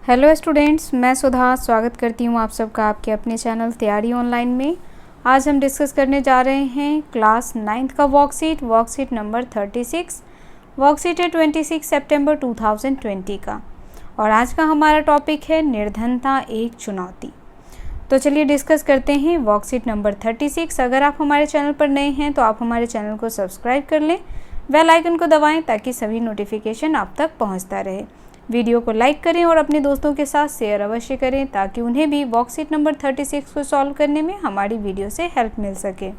Hello students, मैं सुधा स्वागत करती हूँ आप सबका आपके अपने चैनल तैयारी ऑनलाइन में। आज हम डिस्कस करने जा रहे हैं क्लास 9th का वर्कशीट नंबर 36। वर्कशीट है 26 सितंबर 2020 का और आज का हमारा टॉपिक है निर्धनता एक चुनौती। तो चलिए डिस्कस करते हैं वर्कशीट नंबर 36। अगर आप हमारे चैनल पर नए हैं तो आप हमारे चैनल को सब्सक्राइब कर लें, बेल आइकन को दबाएं ताकि सभी नोटिफिकेशन आप तक पहुंचता रहे। वीडियो को लाइक करें और अपने दोस्तों के साथ शेयर अवश्य करें ताकि उन्हें भी वर्कशीट नंबर 36 को सॉल्व करने में हमारी वीडियो से हेल्प मिल सके।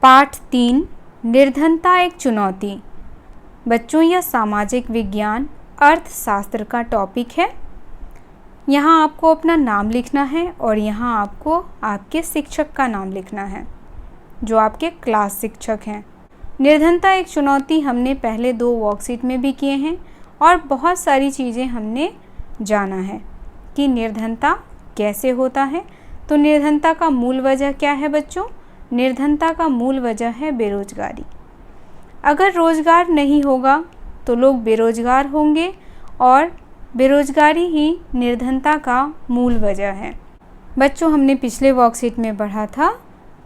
पाठ 3, निर्धनता एक चुनौती। बच्चों, यह सामाजिक विज्ञान अर्थशास्त्र का टॉपिक है। यहाँ आपको अपना नाम लिखना है और यहाँ आपको आपके शिक्षक का नाम लिखना है जो आपके क्लास शिक्षक हैं। निर्धनता एक चुनौती हमने पहले 2 वर्कशीट में भी किए हैं और बहुत सारी चीज़ें हमने जाना है कि निर्धनता कैसे होता है। तो निर्धनता का मूल वजह क्या है बच्चों? निर्धनता का मूल वजह है बेरोजगारी। अगर रोजगार नहीं होगा तो लोग बेरोजगार होंगे और बेरोजगारी ही निर्धनता का मूल वजह है। बच्चों, हमने पिछले वर्कशीट में पढ़ा था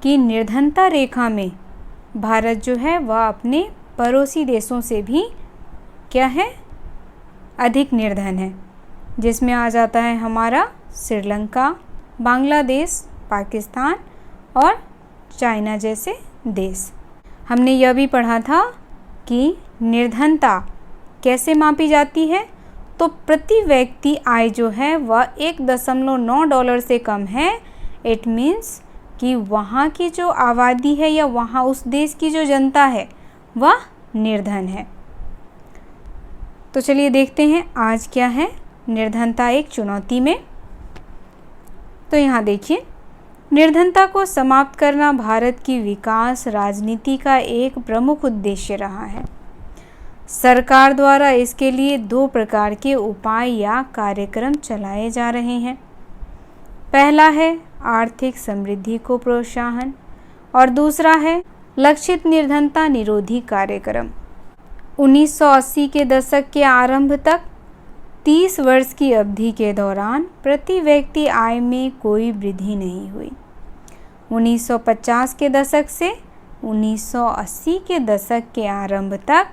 कि निर्धनता रेखा में भारत जो है वह अपने पड़ोसी देशों से भी क्या है, अधिक निर्धन है, जिसमें आ जाता है हमारा श्रीलंका, बांग्लादेश, पाकिस्तान और चाइना जैसे देश। हमने यह भी पढ़ा था कि निर्धनता कैसे मापी जाती है। तो प्रति व्यक्ति आय जो है वह $1.9 से कम है। इट मीन्स कि वहाँ की जो आबादी है या वहाँ उस देश की जो जनता है वह निर्धन है। तो चलिए देखते हैं आज क्या है निर्धनता एक चुनौती में। तो यहाँ देखिए, निर्धनता को समाप्त करना भारत की विकास राजनीति का एक प्रमुख उद्देश्य रहा है। सरकार द्वारा इसके लिए 2 प्रकार के उपाय या कार्यक्रम चलाए जा रहे हैं। पहला है आर्थिक समृद्धि को प्रोत्साहन और दूसरा है लक्षित निर्धनता निरोधी कार्यक्रम। 1980 के दशक के आरंभ तक 30 वर्ष की अवधि के दौरान प्रति व्यक्ति आय में कोई वृद्धि नहीं हुई। 1950 के दशक से 1980 के दशक के आरंभ तक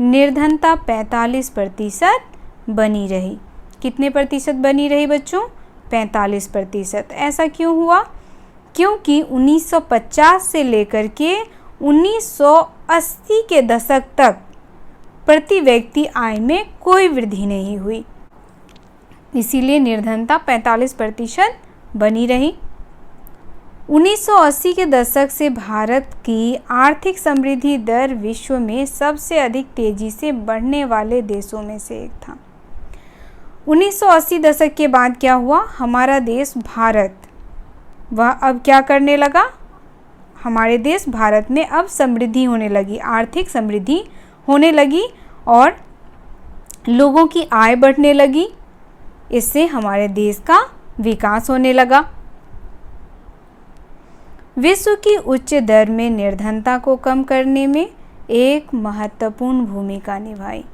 निर्धनता 45% बनी रही। कितने प्रतिशत बनी रही बच्चों? 45%। ऐसा क्यों हुआ? क्योंकि 1950 से लेकर के 1980 के दशक तक प्रति व्यक्ति आय में कोई वृद्धि नहीं हुई, इसीलिए निर्धनता 45% बनी रही। 1980 के दशक से भारत की आर्थिक समृद्धि दर विश्व में सबसे अधिक तेजी से बढ़ने वाले देशों में से एक था। 1980 दशक के बाद क्या हुआ? हमारा देश भारत वह अब क्या करने लगा? हमारे देश भारत में अब समृद्धि होने लगी, आर्थिक समृद्धि होने लगी और लोगों की आय बढ़ने लगी। इससे हमारे देश का विकास होने लगा। विश्व की उच्च दर में निर्धनता को कम करने में एक महत्वपूर्ण भूमिका निभाई।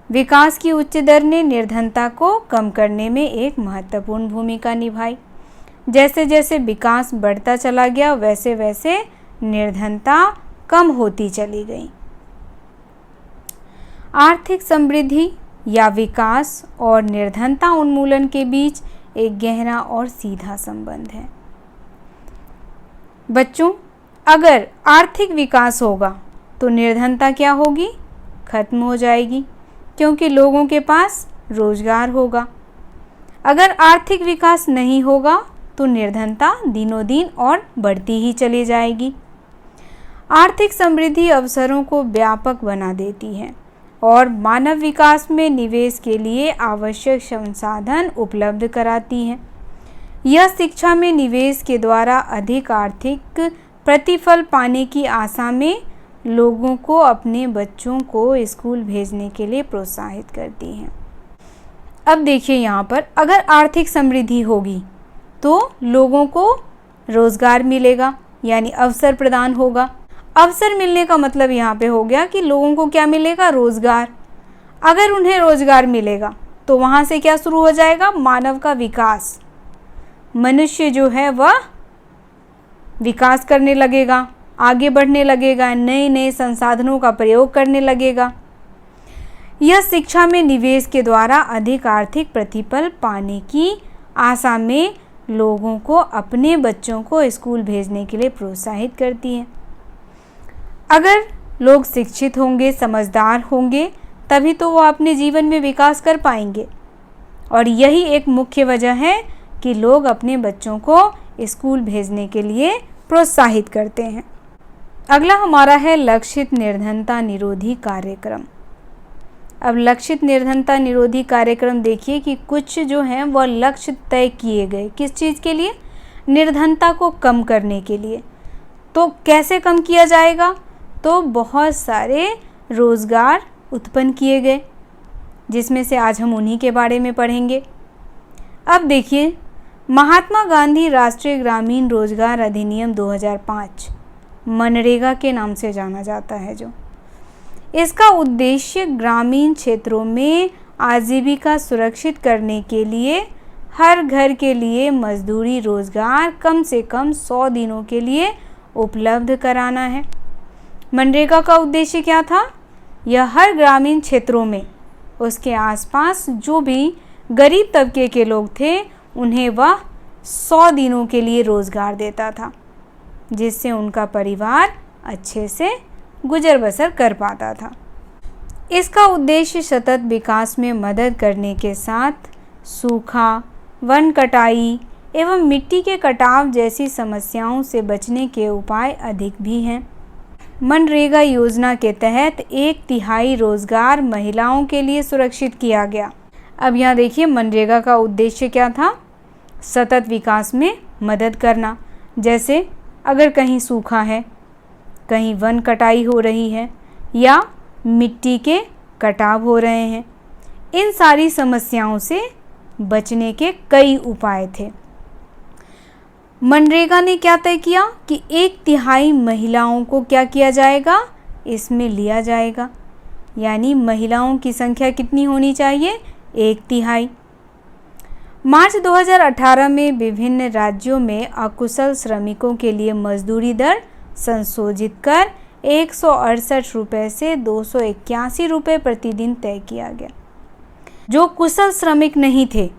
विकास की उच्च दर ने निर्धनता को कम करने में एक महत्वपूर्ण भूमिका निभाई। जैसे जैसे विकास बढ़ता चला गया वैसे वैसे निर्धनता कम होती चली गई। आर्थिक समृद्धि या विकास और निर्धनता उन्मूलन के बीच एक गहरा और सीधा संबंध है। बच्चों, अगर आर्थिक विकास होगा तो निर्धनता क्या होगी? खत्म हो जाएगी, क्योंकि लोगों के पास रोजगार होगा। अगर आर्थिक विकास नहीं होगा तो निर्धनता दिनों दिन और बढ़ती ही चली जाएगी। आर्थिक समृद्धि अवसरों को व्यापक बना देती है और मानव विकास में निवेश के लिए आवश्यक संसाधन उपलब्ध कराती है। यह शिक्षा में निवेश के द्वारा अधिक आर्थिक प्रतिफल पाने की आशा में लोगों को अपने बच्चों को स्कूल भेजने के लिए प्रोत्साहित करती है। अब देखिए यहाँ पर, अगर आर्थिक समृद्धि होगी तो लोगों को रोजगार मिलेगा, यानी अवसर प्रदान होगा। अवसर मिलने का मतलब यहाँ पे हो गया कि लोगों को क्या मिलेगा? रोजगार। अगर उन्हें रोजगार मिलेगा तो वहाँ से क्या शुरू हो जाएगा? मानव का विकास। मनुष्य जो है वह विकास करने लगेगा, आगे बढ़ने लगेगा, नए नए संसाधनों का प्रयोग करने लगेगा। यह शिक्षा में निवेश के द्वारा अधिक आर्थिक प्रतिफल पाने की आशा में लोगों को अपने बच्चों को स्कूल भेजने के लिए प्रोत्साहित करती है। अगर लोग शिक्षित होंगे, समझदार होंगे, तभी तो वो अपने जीवन में विकास कर पाएंगे। और यही एक मुख्य वजह है कि लोग अपने बच्चों को स्कूल भेजने के लिए प्रोत्साहित करते हैं। अगला हमारा है लक्षित निर्धनता निरोधी कार्यक्रम। अब लक्षित निर्धनता निरोधी कार्यक्रम देखिए कि कुछ जो हैं वह लक्ष्य तय किए गए, किस चीज़ के लिए? निर्धनता को कम करने के लिए। तो कैसे कम किया जाएगा? तो बहुत सारे रोज़गार उत्पन्न किए गए, जिसमें से आज हम उन्हीं के बारे में पढ़ेंगे। अब देखिए, महात्मा गांधी राष्ट्रीय ग्रामीण रोजगार अधिनियम 2005 मनरेगा के नाम से जाना जाता है। जो इसका उद्देश्य ग्रामीण क्षेत्रों में आजीविका सुरक्षित करने के लिए हर घर के लिए मजदूरी रोजगार कम से कम 100 दिनों के लिए उपलब्ध कराना है। मनरेगा का उद्देश्य क्या था? यह हर ग्रामीण क्षेत्रों में उसके आसपास जो भी गरीब तबके के लोग थे उन्हें वह 100 दिनों के लिए रोजगार देता था, जिससे उनका परिवार अच्छे से गुजर बसर कर पाता था। इसका उद्देश्य सतत विकास में मदद करने के साथ सूखा, वन कटाई एवं मिट्टी के कटाव जैसी समस्याओं से बचने के उपाय अधिक भी हैं। मनरेगा योजना के तहत 1/3 रोजगार महिलाओं के लिए सुरक्षित किया गया। अब यहाँ देखिए, मनरेगा का उद्देश्य क्या था? सतत विकास में मदद करना। जैसे अगर कहीं सूखा है, कहीं वन कटाई हो रही है या मिट्टी के कटाव हो रहे हैं, इन सारी समस्याओं से बचने के कई उपाय थे। मनरेगा ने क्या तय किया कि 1/3 महिलाओं को क्या किया जाएगा? इसमें लिया जाएगा। यानी महिलाओं की संख्या कितनी होनी चाहिए? 1/3। मार्च 2018 में विभिन्न राज्यों में अकुशल श्रमिकों के लिए मजदूरी दर संशोधित कर 168 रुपये से 281 रुपये प्रतिदिन तय किया गया। जो कुशल श्रमिक नहीं थे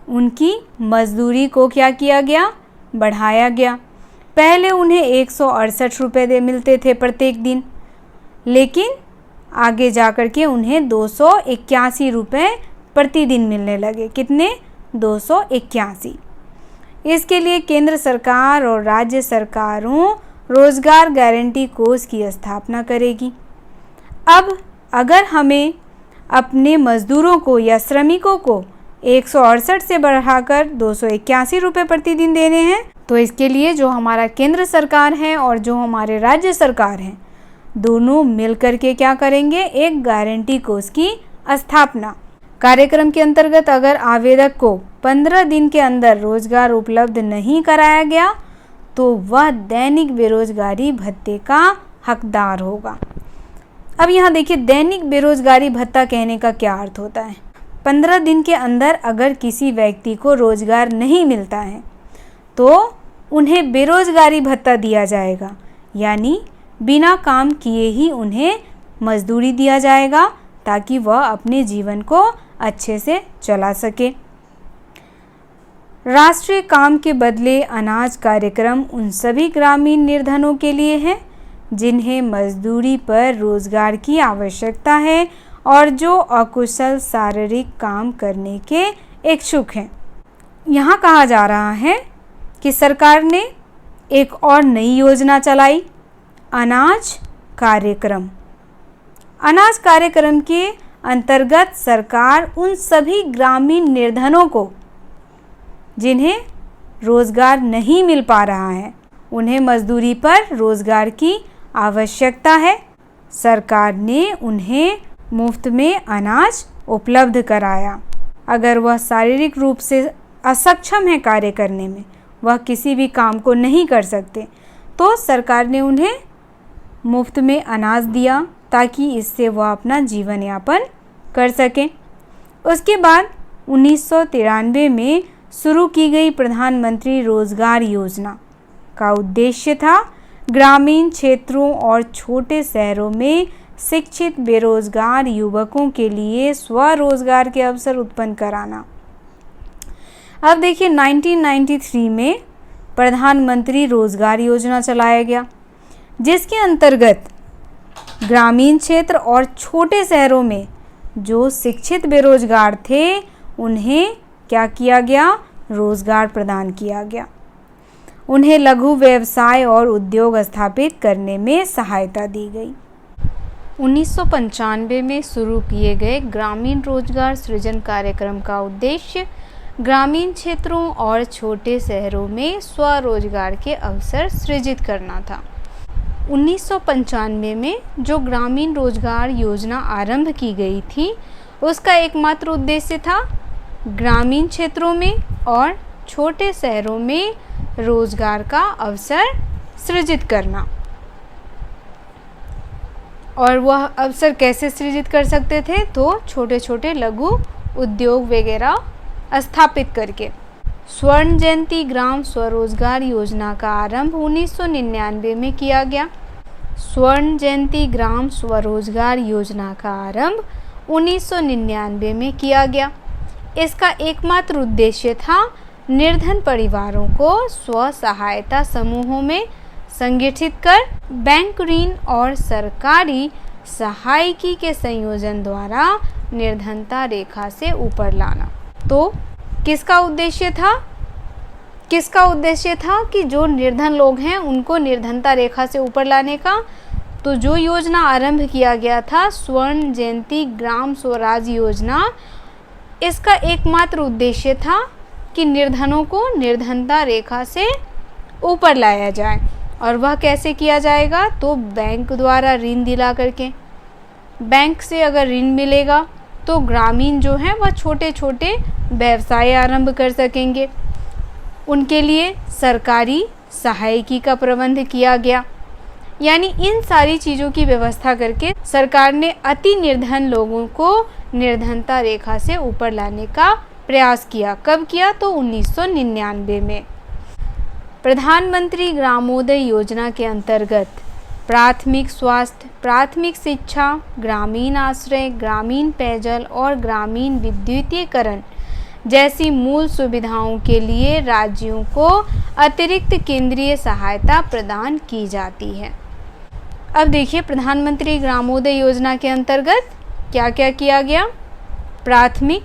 उनकी मजदूरी को क्या किया गया? बढ़ाया गया। पहले उन्हें 168 रुपये मिलते थे प्रत्येक दिन, लेकिन आगे जाकर के उन्हें 281 रुपये प्रतिदिन मिलने लगे। कितने? 281। इसके लिए केंद्र सरकार और राज्य सरकारों रोजगार गारंटी कोष की स्थापना करेगी। अब अगर हमें अपने मजदूरों को या श्रमिकों को 168 से बढ़ाकर 281 रुपये प्रतिदिन देने हैं, तो इसके लिए जो हमारा केंद्र सरकार है और जो हमारे राज्य सरकार हैं, दोनों मिलकर के क्या करेंगे? एक गारंटी कोष की स्थापना। कार्यक्रम के अंतर्गत अगर आवेदक को 15 दिन के अंदर रोजगार उपलब्ध नहीं कराया गया तो वह दैनिक बेरोजगारी भत्ते का हकदार होगा। अब यहाँ देखिए, दैनिक बेरोजगारी भत्ता कहने का क्या अर्थ होता है? 15 दिन के अंदर अगर किसी व्यक्ति को रोजगार नहीं मिलता है तो उन्हें बेरोजगारी भत्ता दिया जाएगा, यानी बिना काम किए ही उन्हें मजदूरी दिया जाएगा ताकि वह अपने जीवन को अच्छे से चला सके। राष्ट्रीय काम के बदले अनाज कार्यक्रम उन सभी ग्रामीण निर्धनों के लिए है जिन्हें मजदूरी पर रोजगार की आवश्यकता है और जो अकुशल शारीरिक काम करने के इच्छुक हैं। यहाँ कहा जा रहा है कि सरकार ने एक और नई योजना चलाई, अनाज कार्यक्रम। अनाज कार्यक्रम के अंतर्गत सरकार उन सभी ग्रामीण निर्धनों को जिन्हें रोजगार नहीं मिल पा रहा है, उन्हें मजदूरी पर रोजगार की आवश्यकता है, सरकार ने उन्हें मुफ्त में अनाज उपलब्ध कराया। अगर वह शारीरिक रूप से असक्षम है कार्य करने में, वह किसी भी काम को नहीं कर सकते, तो सरकार ने उन्हें मुफ्त में अनाज दिया ताकि इससे वह अपना जीवन यापन कर सकें। उसके बाद 1993 में शुरू की गई प्रधानमंत्री रोजगार योजना का उद्देश्य था ग्रामीण क्षेत्रों और छोटे शहरों में शिक्षित बेरोजगार युवकों के लिए स्वरोजगार के अवसर उत्पन्न कराना। अब देखिए 1993 में प्रधानमंत्री रोजगार योजना चलाया गया, जिसके अंतर्गत ग्रामीण क्षेत्र और छोटे शहरों में जो शिक्षित बेरोजगार थे उन्हें क्या किया गया, रोजगार प्रदान किया गया। उन्हें लघु व्यवसाय और उद्योग स्थापित करने में सहायता दी गई। 1995 में शुरू किए गए ग्रामीण रोजगार सृजन कार्यक्रम का उद्देश्य ग्रामीण क्षेत्रों और छोटे शहरों में स्वरोजगार के अवसर सृजित करना था। 1995 में जो ग्रामीण रोजगार योजना आरंभ की गई थी, उसका एकमात्र उद्देश्य था ग्रामीण क्षेत्रों में और छोटे शहरों में रोजगार का अवसर सृजित करना। और वह अवसर कैसे सृजित कर सकते थे, तो छोटे छोटे लघु उद्योग वगैरह स्थापित करके। स्वर्ण जयंती ग्राम स्वरोजगार योजना का आरंभ 1999 में किया गया। स्वर्ण जयंती ग्राम स्वरोजगार योजना का आरंभ 1999 में किया गया। इसका एकमात्र उद्देश्य था निर्धन परिवारों को स्व सहायता समूहों में संगठित कर बैंक ऋण और सरकारी सहायकी के संयोजन द्वारा निर्धनता रेखा से ऊपर लाना। तो किसका उद्देश्य था कि जो निर्धन लोग हैं उनको निर्धनता रेखा से ऊपर लाने का। तो जो योजना आरंभ किया गया था स्वर्ण जयंती ग्राम स्वराज योजना, इसका एकमात्र उद्देश्य था कि निर्धनों को निर्धनता रेखा से ऊपर लाया जाए। और वह कैसे किया जाएगा, तो बैंक द्वारा ऋण दिला करके। बैंक से अगर ऋण मिलेगा तो ग्रामीण जो हैं वह छोटे छोटे व्यवसाय आरंभ कर सकेंगे। उनके लिए सरकारी सहायकी का प्रबंध किया गया। यानी इन सारी चीज़ों की व्यवस्था करके सरकार ने अति निर्धन लोगों को निर्धनता रेखा से ऊपर लाने का प्रयास किया। कब किया, तो 1999 में। प्रधानमंत्री ग्रामोदय योजना के अंतर्गत प्राथमिक स्वास्थ्य, प्राथमिक शिक्षा, ग्रामीण आश्रय, ग्रामीण पेयजल और ग्रामीण विद्युतीकरण जैसी मूल सुविधाओं के लिए राज्यों को अतिरिक्त केंद्रीय सहायता प्रदान की जाती है। अब देखिए प्रधानमंत्री ग्रामोदय योजना के अंतर्गत क्या क्या किया गया। प्राथमिक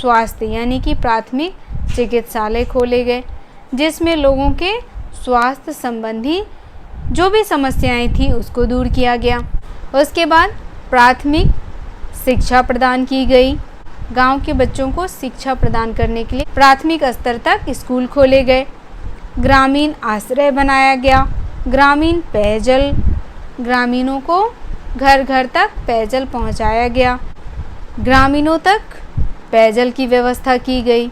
स्वास्थ्य यानी कि प्राथमिक चिकित्सालय खोले गए, जिसमें लोगों के स्वास्थ्य संबंधी जो भी समस्याएं थी उसको दूर किया गया। उसके बाद प्राथमिक शिक्षा प्रदान की गई। गांव के बच्चों को शिक्षा प्रदान करने के लिए प्राथमिक स्तर तक स्कूल खोले गए। ग्रामीण आश्रय बनाया गया। ग्रामीण पेयजल, ग्रामीणों को घर घर तक पेयजल पहुंचाया गया। ग्रामीणों तक पेयजल की व्यवस्था की गई,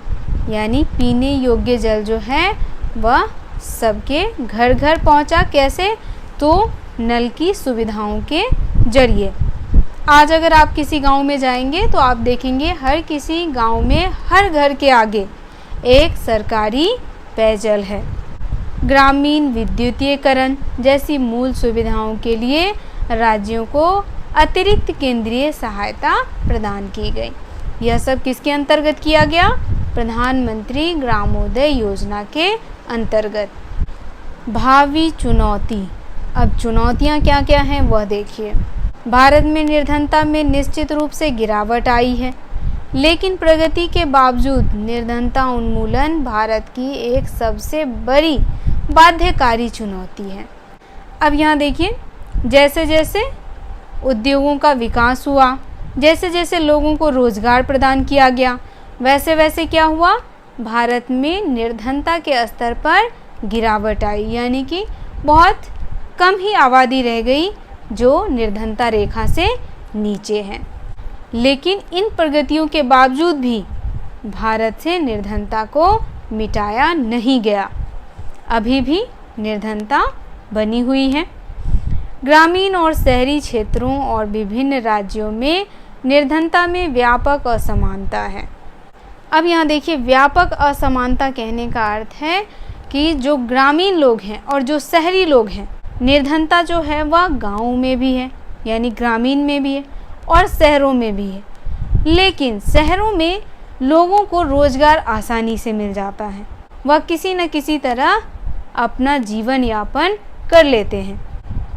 यानी पीने योग्य जल जो है वह सबके घर घर पहुंचा। कैसे, तो नल की सुविधाओं के जरिए। आज अगर आप किसी गांव में जाएंगे तो आप देखेंगे हर किसी गांव में हर घर के आगे एक सरकारी पेयजल है। ग्रामीण विद्युतीकरण जैसी मूल सुविधाओं के लिए राज्यों को अतिरिक्त केंद्रीय सहायता प्रदान की गई। यह सब किसके अंतर्गत किया गया, प्रधानमंत्री ग्रामोदय योजना के अंतर्गत। भावी चुनौती, अब चुनौतियां क्या क्या हैं वह देखिए। भारत में निर्धनता में निश्चित रूप से गिरावट आई है, लेकिन प्रगति के बावजूद निर्धनता उन्मूलन भारत की एक सबसे बड़ी बाध्यकारी चुनौती है। अब यहाँ देखिए, जैसे जैसे उद्योगों का विकास हुआ, जैसे जैसे लोगों को रोजगार प्रदान किया गया, वैसे वैसे क्या हुआ, भारत में निर्धनता के स्तर पर गिरावट आई। यानी कि बहुत कम ही आबादी रह गई जो निर्धनता रेखा से नीचे है। लेकिन इन प्रगतियों के बावजूद भी भारत से निर्धनता को मिटाया नहीं गया। अभी भी निर्धनता बनी हुई है। ग्रामीण और शहरी क्षेत्रों और विभिन्न राज्यों में निर्धनता में व्यापक असमानता है। अब यहाँ देखिए, व्यापक असमानता कहने का अर्थ है कि जो ग्रामीण लोग हैं और जो शहरी लोग हैं, निर्धनता जो है वह गाँव में भी है, यानी ग्रामीण में भी है और शहरों में भी है। लेकिन शहरों में लोगों को रोज़गार आसानी से मिल जाता है, वह किसी न किसी तरह अपना जीवन यापन कर लेते हैं।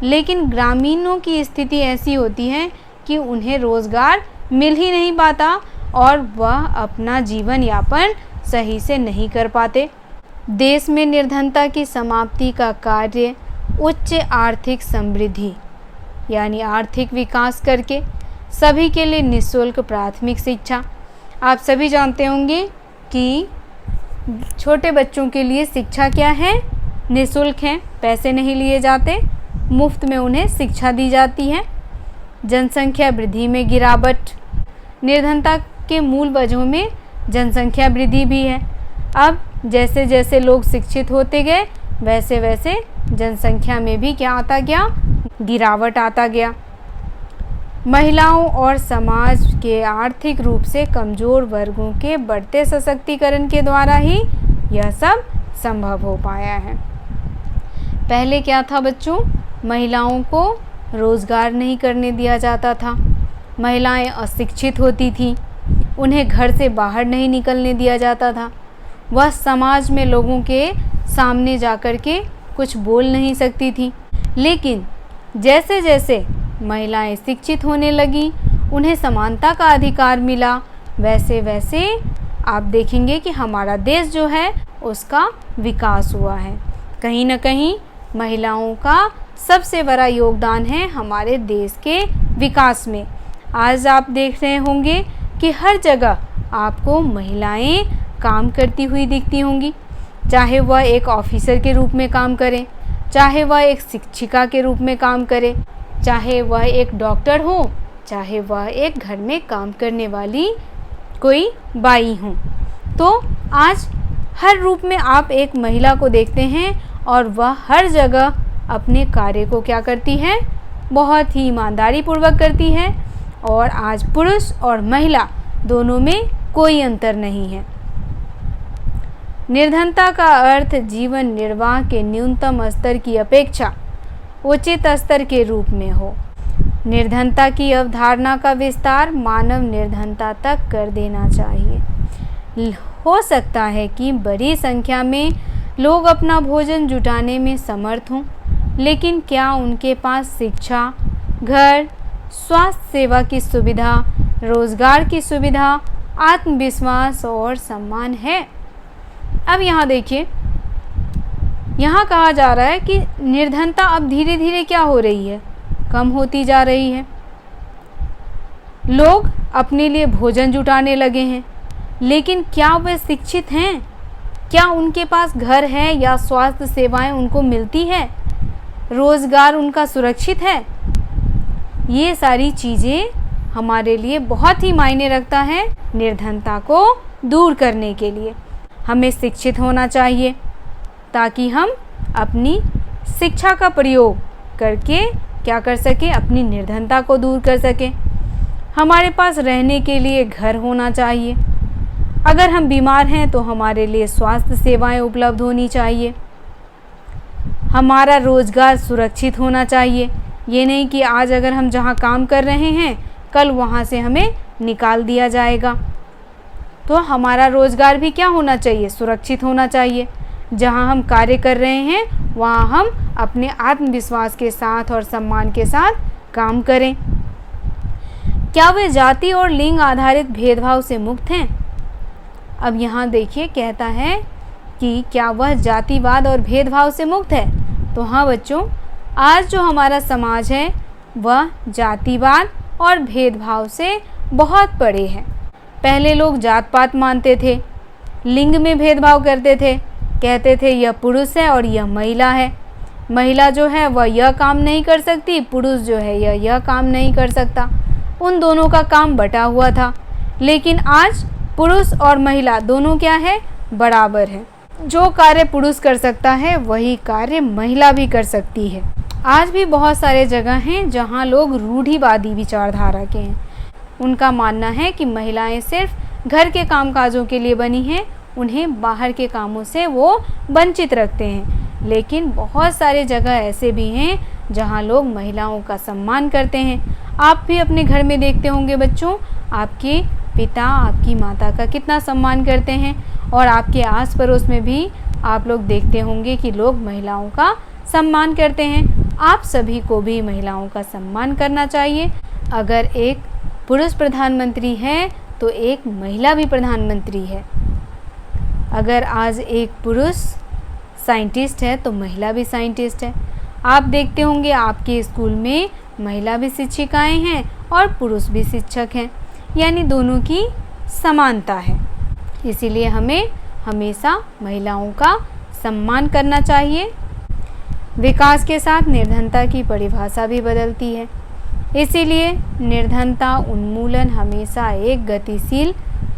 लेकिन ग्रामीणों की स्थिति ऐसी होती है कि उन्हें रोज़गार मिल ही नहीं पाता और वह अपना जीवन यापन सही से नहीं कर पाते। देश में निर्धनता की समाप्ति का कार्य उच्च आर्थिक समृद्धि यानी आर्थिक विकास करके सभी के लिए निःशुल्क प्राथमिक शिक्षा। आप सभी जानते होंगे कि छोटे बच्चों के लिए शिक्षा क्या है, निःशुल्क है, पैसे नहीं लिए जाते, मुफ्त में उन्हें शिक्षा दी जाती है। जनसंख्या वृद्धि में गिरावट, निर्धनता के मूल वजहों में जनसंख्या वृद्धि भी है। अब जैसे जैसे लोग शिक्षित होते गए वैसे वैसे जनसंख्या में भी क्या आता गया, गिरावट आता गया। महिलाओं और समाज के आर्थिक रूप से कमज़ोर वर्गों के बढ़ते सशक्तिकरण के द्वारा ही यह सब संभव हो पाया है। पहले क्या था बच्चों, महिलाओं को रोज़गार नहीं करने दिया जाता था, महिलाएं अशिक्षित होती थीं, उन्हें घर से बाहर नहीं निकलने दिया जाता था, वह समाज में लोगों के सामने जाकर के कुछ बोल नहीं सकती थी। लेकिन जैसे जैसे महिलाएं शिक्षित होने लगी, उन्हें समानता का अधिकार मिला, वैसे वैसे आप देखेंगे कि हमारा देश जो है उसका विकास हुआ है। कहीं न कहीं महिलाओं का सबसे बड़ा योगदान है हमारे देश के विकास में। आज आप देख रहे होंगे कि हर जगह आपको महिलाएं काम करती हुई दिखती होंगी, चाहे वह एक ऑफिसर के रूप में काम करें, चाहे वह एक शिक्षिका के रूप में काम करे, चाहे वह एक डॉक्टर हो, चाहे वह एक घर में काम करने वाली कोई बाई हो। तो आज हर रूप में आप एक महिला को देखते हैं और वह हर जगह अपने कार्य को क्या करती है, बहुत ही ईमानदारी पूर्वक करती है। और आज पुरुष और महिला दोनों में कोई अंतर नहीं है। निर्धनता का अर्थ जीवन निर्वाह के न्यूनतम स्तर की अपेक्षा उचित स्तर के रूप में हो। निर्धनता की अवधारणा का विस्तार मानव निर्धनता तक कर देना चाहिए। हो सकता है कि बड़ी संख्या में लोग अपना भोजन जुटाने में समर्थ हों, लेकिन क्या उनके पास शिक्षा, घर, स्वास्थ्य सेवा की सुविधा, रोजगार की सुविधा, आत्मविश्वास और सम्मान है? अब यहाँ देखिए, यहाँ कहा जा रहा है कि निर्धनता अब धीरे धीरे क्या हो रही है, कम होती जा रही है। लोग अपने लिए भोजन जुटाने लगे हैं, लेकिन क्या वे शिक्षित हैं? क्या उनके पास घर है या स्वास्थ्य सेवाएं उनको मिलती है? रोज़गार उनका सुरक्षित है? ये सारी चीज़ें हमारे लिए बहुत ही मायने रखता है निर्धनता को दूर करने के लिए। हमें शिक्षित होना चाहिए ताकि हम अपनी शिक्षा का प्रयोग करके क्या कर सकें, अपनी निर्धनता को दूर कर सकें। हमारे पास रहने के लिए घर होना चाहिए। अगर हम बीमार हैं तो हमारे लिए स्वास्थ्य सेवाएं उपलब्ध होनी चाहिए। हमारा रोज़गार सुरक्षित होना चाहिए। ये नहीं कि आज अगर हम जहाँ काम कर रहे हैं कल वहाँ से हमें निकाल दिया जाएगा। तो हमारा रोज़गार भी क्या होना चाहिए, सुरक्षित होना चाहिए। जहाँ हम कार्य कर रहे हैं वहाँ हम अपने आत्मविश्वास के साथ और सम्मान के साथ काम करें। क्या वे जाति और लिंग आधारित भेदभाव से मुक्त हैं? अब यहाँ देखिए, कहता है कि क्या वह जातिवाद और भेदभाव से मुक्त है? तो हाँ बच्चों, आज जो हमारा समाज है वह जातिवाद और भेदभाव से बहुत परे है। पहले लोग जात पात मानते थे, लिंग में भेदभाव करते थे, कहते थे यह पुरुष है और यह महिला है। महिला जो है वह यह काम नहीं कर सकती, पुरुष जो है यह काम नहीं कर सकता। उन दोनों का काम बटा हुआ था। लेकिन आज पुरुष और महिला दोनों क्या है, बराबर है। जो कार्य पुरुष कर सकता है वही कार्य महिला भी कर सकती है। आज भी बहुत सारे जगह हैं जहाँ लोग रूढ़िवादी विचारधारा के हैं। उनका मानना है कि महिलाएं सिर्फ घर के कामकाजों के लिए बनी हैं, उन्हें बाहर के कामों से वो वंचित रखते हैं। लेकिन बहुत सारे जगह ऐसे भी हैं जहां लोग महिलाओं का सम्मान करते हैं। आप भी अपने घर में देखते होंगे बच्चों, आपके पिता आपकी माता का कितना सम्मान करते हैं, और आपके आस पड़ोस में भी आप लोग देखते होंगे कि लोग महिलाओं का सम्मान करते हैं। आप सभी को भी महिलाओं का सम्मान करना चाहिए। अगर एक पुरुष प्रधानमंत्री है तो एक महिला भी प्रधानमंत्री है। अगर आज एक पुरुष साइंटिस्ट है तो महिला भी साइंटिस्ट है। आप देखते होंगे आपके स्कूल में महिला भी शिक्षिकाएं हैं और पुरुष भी शिक्षक हैं, यानी दोनों की समानता है। इसीलिए हमें हमेशा महिलाओं का सम्मान करना चाहिए। विकास के साथ निर्धनता की परिभाषा भी बदलती है, इसीलिए निर्धनता उन्मूलन हमेशा एक गतिशील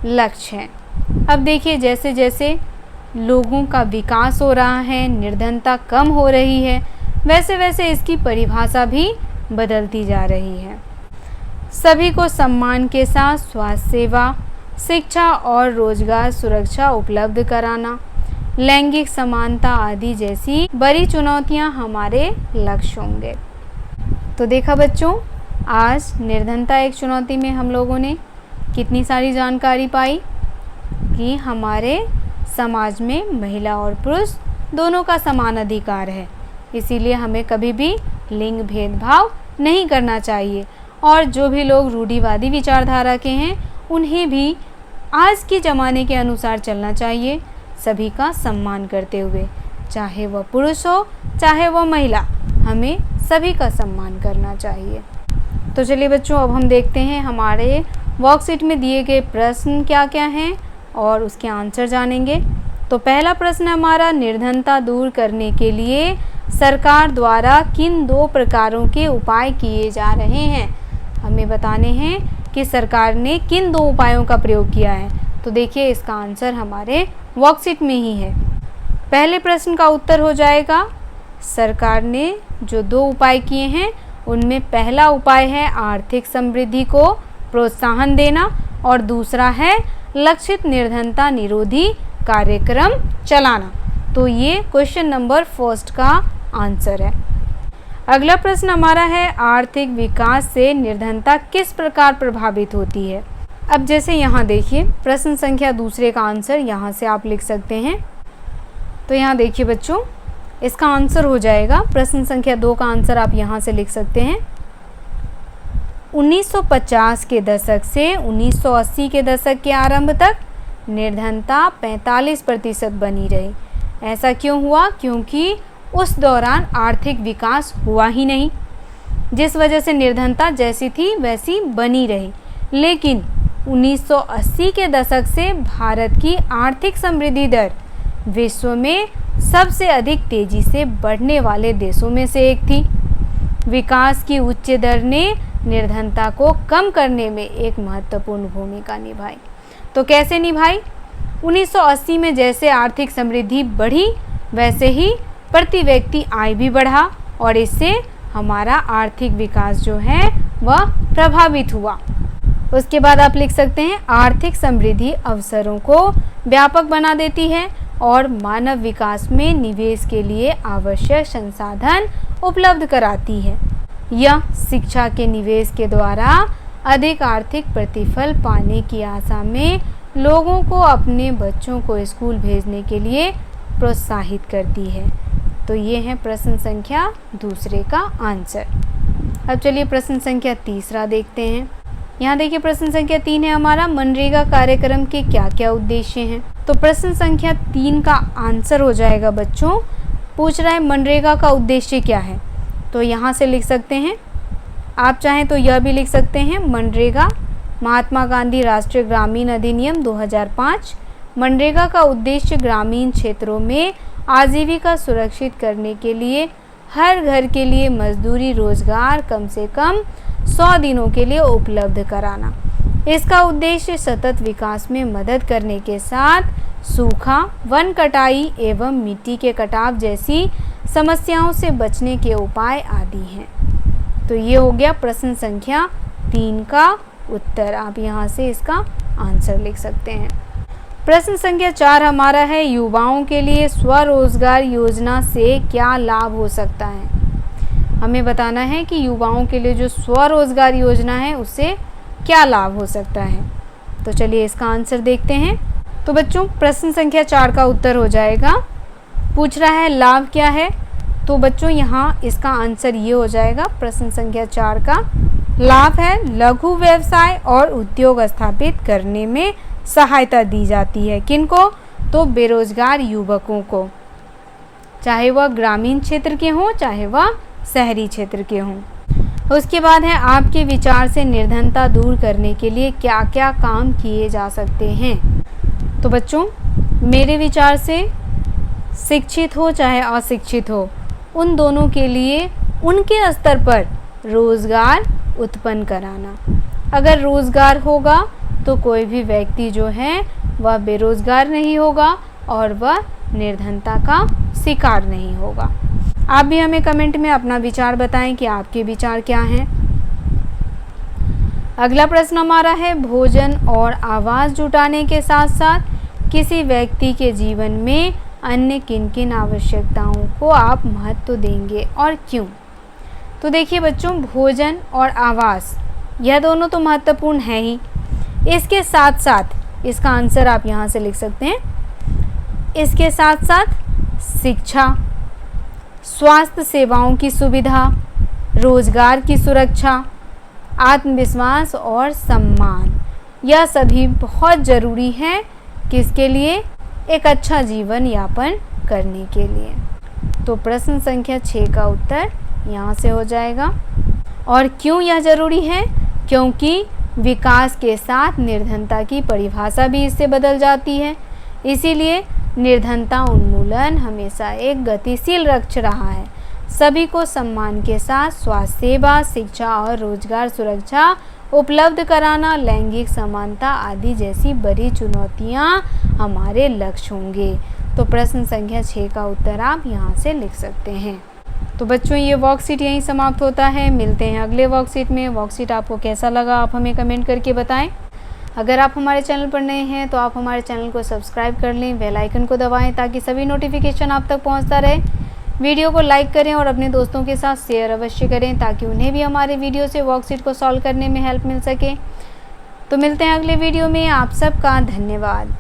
लक्ष्य है। अब देखिए, जैसे जैसे लोगों का विकास हो रहा है, निर्धनता कम हो रही है, वैसे वैसे इसकी परिभाषा भी बदलती जा रही है। सभी को सम्मान के साथ स्वास्थ्य सेवा, शिक्षा और रोजगार सुरक्षा उपलब्ध कराना, लैंगिक समानता आदि जैसी बड़ी चुनौतियां हमारे लक्ष्य होंगे। तो देखा बच्चों, आज निर्धनता एक चुनौती में हम लोगों ने कितनी सारी जानकारी पाई कि हमारे समाज में महिला और पुरुष दोनों का समान अधिकार है। इसीलिए हमें कभी भी लिंग भेदभाव नहीं करना चाहिए, और जो भी लोग रूढ़िवादी विचारधारा के हैं उन्हें भी आज के ज़माने के अनुसार चलना चाहिए, सभी का सम्मान करते हुए। चाहे वह पुरुष हो चाहे वह महिला, हमें सभी का सम्मान करना चाहिए। तो चलिए बच्चों, अब हम देखते हैं हमारे वर्कशीट में दिए गए प्रश्न क्या क्या हैं और उसके आंसर जानेंगे। तो पहला प्रश्न हमारा, निर्धनता दूर करने के लिए सरकार द्वारा किन 2 प्रकारों के उपाय किए जा रहे हैं। हमें बताने हैं कि सरकार ने किन 2 उपायों का प्रयोग किया है। तो देखिए, इसका आंसर हमारे वर्कशीट में ही है। पहले प्रश्न का उत्तर हो जाएगा, सरकार ने जो 2 उपाय किए हैं उनमें पहला उपाय है आर्थिक समृद्धि को प्रोत्साहन देना, और दूसरा है लक्षित निर्धनता निरोधी कार्यक्रम चलाना। तो ये क्वेश्चन नंबर फर्स्ट का आंसर है। अगला प्रश्न हमारा है, आर्थिक विकास से निर्धनता किस प्रकार प्रभावित होती है। अब जैसे यहाँ देखिए, प्रश्न संख्या 2 का आंसर यहाँ से आप लिख सकते हैं। तो यहाँ देखिए बच्चों, इसका आंसर हो जाएगा, प्रश्न संख्या 2 का आंसर आप यहाँ से लिख सकते हैं। 1950 के दशक से 1980 के दशक के आरंभ तक निर्धनता 45% बनी रही। ऐसा क्यों हुआ? क्योंकि उस दौरान आर्थिक विकास हुआ ही नहीं, जिस वजह से निर्धनता जैसी थी वैसी बनी रही। लेकिन 1980 के दशक से भारत की आर्थिक समृद्धि दर विश्व में सबसे अधिक तेजी से बढ़ने वाले देशों में से एक थी। विकास की उच्च दर ने निर्धनता को कम करने में एक महत्वपूर्ण भूमिका निभाई। तो कैसे निभाई? 1980 में जैसे आर्थिक समृद्धि बढ़ी, वैसे ही प्रति व्यक्ति आय भी बढ़ा, और इससे हमारा आर्थिक विकास जो है वह प्रभावित हुआ। उसके बाद आप लिख सकते हैं, आर्थिक समृद्धि अवसरों को व्यापक बना देती है और मानव विकास में निवेश के लिए आवश्यक संसाधन उपलब्ध कराती है। यह शिक्षा के निवेश के द्वारा अधिक आर्थिक प्रतिफल पाने की आशा में लोगों को अपने बच्चों को स्कूल भेजने के लिए प्रोत्साहित करती है। तो ये है प्रश्न संख्या 2 का आंसर। अब चलिए प्रश्न संख्या 3 देखते हैं। यहाँ देखिए, प्रश्न संख्या 3 है हमारा, मनरेगा कार्यक्रम के क्या क्या उद्देश्य हैं। तो प्रश्न संख्या 3 का आंसर हो जाएगा बच्चों, पूछ रहा है मनरेगा का उद्देश्य क्या है। तो यहाँ से लिख सकते हैं, आप चाहें तो यह भी लिख सकते हैं, मनरेगा महात्मा गांधी राष्ट्रीय ग्रामीण अधिनियम 2005। मनरेगा का उद्देश्य ग्रामीण क्षेत्रों में आजीविका सुरक्षित करने के लिए हर घर के लिए मजदूरी रोजगार कम से कम 100 दिनों के लिए उपलब्ध कराना। इसका उद्देश्य सतत विकास में मदद करने के साथ सूखा, वन कटाई एवं मिट्टी के कटाव जैसी समस्याओं से बचने के उपाय आदि हैं। तो ये हो गया प्रश्न संख्या 3 का उत्तर। आप यहाँ से इसका आंसर लिख सकते हैं। प्रश्न संख्या 4 हमारा है, युवाओं के लिए स्वरोजगार योजना से क्या लाभ हो सकता है। हमें बताना है कि युवाओं के लिए जो स्वरोजगार योजना है उससे क्या लाभ हो सकता है। तो चलिए इसका आंसर देखते हैं। तो बच्चों प्रश्न संख्या 4 का उत्तर हो जाएगा, पूछ रहा है लाभ क्या है। तो बच्चों यहाँ इसका आंसर ये हो जाएगा, प्रश्न संख्या 4 का लाभ है लघु व्यवसाय और उद्योग स्थापित करने में सहायता दी जाती है। किनको? तो बेरोजगार युवकों को, चाहे वह ग्रामीण क्षेत्र के हों चाहे वह शहरी क्षेत्र के हों। उसके बाद है, आपके विचार से निर्धनता दूर करने के लिए क्या क्या काम किए जा सकते हैं। तो बच्चों मेरे विचार से शिक्षित हो चाहे अशिक्षित हो, उन दोनों के लिए उनके स्तर पर रोज़गार उत्पन्न कराना। अगर रोज़गार होगा तो कोई भी व्यक्ति जो है वह बेरोज़गार नहीं होगा और वह निर्धनता का शिकार नहीं होगा। आप भी हमें कमेंट में अपना विचार बताएं कि आपके विचार क्या हैं। अगला प्रश्न हमारा है, भोजन और आवास जुटाने के साथ साथ किसी व्यक्ति के जीवन में अन्य किन किन आवश्यकताओं को आप महत्व देंगे और क्यों। तो देखिए बच्चों, भोजन और आवास यह दोनों तो महत्वपूर्ण है ही, इसके साथ साथ इसका आंसर आप यहाँ से लिख सकते हैं, इसके साथ साथ शिक्षा, स्वास्थ्य सेवाओं की सुविधा, रोजगार की सुरक्षा, आत्मविश्वास और सम्मान, यह सभी बहुत ज़रूरी है किसके लिए? एक अच्छा जीवन यापन करने के लिए। तो प्रश्न संख्या 6 का उत्तर यहाँ से हो जाएगा। और क्यों यह ज़रूरी है? क्योंकि विकास के साथ निर्धनता की परिभाषा भी इससे बदल जाती है, इसीलिए निर्धनता उन्मूलन हमेशा एक गतिशील लक्ष्य रहा है। सभी को सम्मान के साथ स्वास्थ्य सेवा, शिक्षा और रोजगार सुरक्षा उपलब्ध कराना, लैंगिक समानता आदि जैसी बड़ी चुनौतियां हमारे लक्ष्य होंगे। तो प्रश्न संख्या 6 का उत्तर आप यहाँ से लिख सकते हैं। तो बच्चों ये वर्कशीट यहीं समाप्त होता है। मिलते हैं अगले वर्कशीट में। वर्कशीट आपको कैसा लगा आप हमें कमेंट करके बताएं। अगर आप हमारे चैनल पर नए हैं तो आप हमारे चैनल को सब्सक्राइब कर लें, बेल आइकन को दबाएं ताकि सभी नोटिफिकेशन आप तक पहुंचता रहे। वीडियो को लाइक करें और अपने दोस्तों के साथ शेयर अवश्य करें ताकि उन्हें भी हमारे वीडियो से वर्कशीट को सॉल्व करने में हेल्प मिल सके। तो मिलते हैं अगले वीडियो में। आप सबका धन्यवाद।